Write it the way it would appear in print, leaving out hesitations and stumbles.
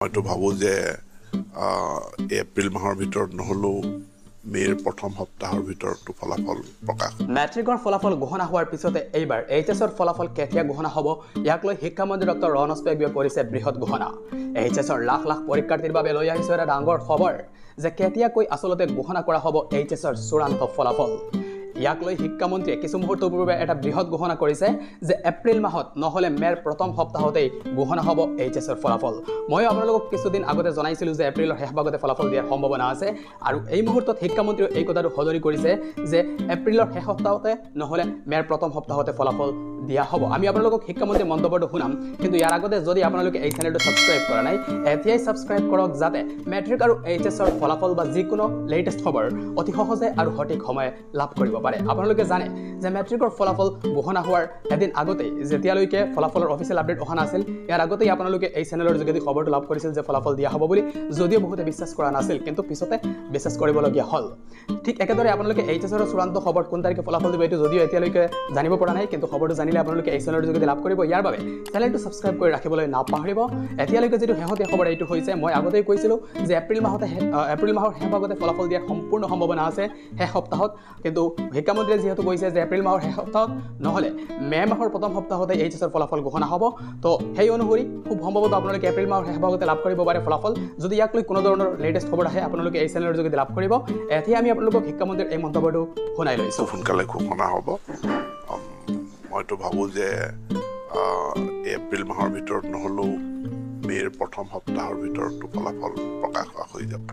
মইতো ভাবোঁ যে এপ্ৰিল মাহৰ ভিতৰত নহ'লেও মে'ৰ প্ৰথম সপ্তাহৰ ভিতৰতো ফলাফল প্ৰকাশ। মেট্ৰিকৰ ফলাফল ঘোষণা হোৱাৰ পিছতে এইবাৰ এইচএছৰ ফলাফল কেতিয়া ঘোষণা হ'ব ইয়াক লৈ শিক্ষামন্ত্ৰী ডক্টৰ ৰনজ পেগুৱে কৰিছে বৃহৎ ঘোষণা। এইচএছৰ লাখ লাখ পৰীক্ষাৰ্থীৰ বাবে লৈ আহিছে এটা ডাঙৰ খবৰ যে কেতিয়াকৈ আচলতে ঘোষণা কৰা হ'ব এইচএছৰ চূড়ান্ত ফলাফল। ইয়াক লৈ শিক্ষামন্ত্ৰীয়ে কিছু মুহূৰ্তৰ পূৰ্বে এটা বৃহৎ ঘোষণা কৰিছে যে এপ্ৰিল মাহত নহ'লে মে'ৰ প্ৰথম সপ্তাহতেই ঘোষণা হ'ব এইচএছৰ ফলাফল। ময়ো আপোনালোকক কিছুদিন আগতে জনাইছিলোঁ যে এপ্ৰিলৰ শেষ ভাগতে ফলাফল দিয়াৰ সম্ভাৱনা আছে আৰু এই মুহূৰ্তত শিক্ষামন্ত্ৰীয়ে এই কথাটো সদৰি কৰিছে যে এপ্ৰিলৰ শেষ সপ্তাহতে নহ'লে মে'ৰ প্ৰথম সপ্তাহতে ফলাফল দিয়া হ'ব। আমি আপোনালোকক শিক্ষামন্ত্ৰীৰ মন্তব্যটো শুনাম, কিন্তু ইয়াৰ আগতে যদি আপোনালোকে এই চেনেলটো ছাবস্ক্ৰাইব কৰা নাই এতিয়াই ছাবস্ক্ৰাইব কৰক যাতে মেট্ৰিক আৰু এইচএছৰ ফলাফল বা যিকোনো লেটেষ্ট খবৰ অতি সহজে আৰু সঠিক সময়ে লাভ কৰিব পাৰে। আপোনালোকে জানে যে মেট্ৰিকৰ ফলাফল ঘোষণা হোৱাৰ এদিন আগতেই যেতিয়ালৈকে ফলাফলৰ অফিচিয়েল আপডেট অহা নাছিল ইয়াৰ আগতেই আপোনালোকে এই চেনেলৰ যোগেদি খবৰটো লাভ কৰিছিল যে ফলাফল দিয়া হ'ব বুলি, যদিও বহুতে বিশ্বাস কৰা নাছিল কিন্তু পিছতে বিশ্বাস কৰিবলগীয়া হ'ল। ঠিক একেদৰে আপোনালোকে এইচএছৰ চূড়ান্ত খবৰ কোন তাৰিখে ফলাফল দিব এইটো যদিও এতিয়ালৈকে জানিব পৰা নাই, কিন্তু খবৰটো জানিলে আপোনালোকে এই চেনেলৰ যোগেদি লাভ কৰিব। ইয়াৰ বাবে চেনেলটো ছাবস্ক্ৰাইব কৰি ৰাখিবলৈ নাপাহৰিব। এতিয়ালৈকে যিটো শেহতীয়া খবৰ এইটো হৈছে, মই আগতেই কৈছিলোঁ যে এপ্ৰিল মাহৰ শেষ ভাগতে ফলাফল দিয়াৰ সম্পূৰ্ণ সম্ভাৱনা আছে শেষ সপ্তাহত, কিন্তু শিক্ষামন্ত্ৰীয়ে যিহেতু কৈছে যে এপ্ৰিল মাহৰ শেষ সপ্তাহত নহ'লে মে' মাহৰ প্ৰথম সপ্তাহতে এইচএছৰ ফলাফল ঘোষণা হ'ব। তো সেই অনুসৰি খুব সম্ভৱতঃ আপোনালোকে এপ্ৰিল মাহৰ শেষ ভাগতে লাভ কৰিব পাৰে ফলাফল। যদি ইয়াক লৈ কোনো ধৰণৰ লেটেষ্ট খবৰ আহে আপোনালোকে এই চেনেলৰ যোগেদি লাভ কৰিব। এতিয়া আমি আপোনালোকক শিক্ষামন্ত্ৰীৰ এই মন্তব্যটো শুনাই লৈছোঁ। সোনকালে ঘোষণা হ'ব। মইতো ভাবোঁ যে এপ্ৰিল মাহৰ ভিতৰত নহ'লেও মে'ৰ প্ৰথম সপ্তাহৰ ভিতৰতো ফলাফল প্ৰকাশ হৈ যাব।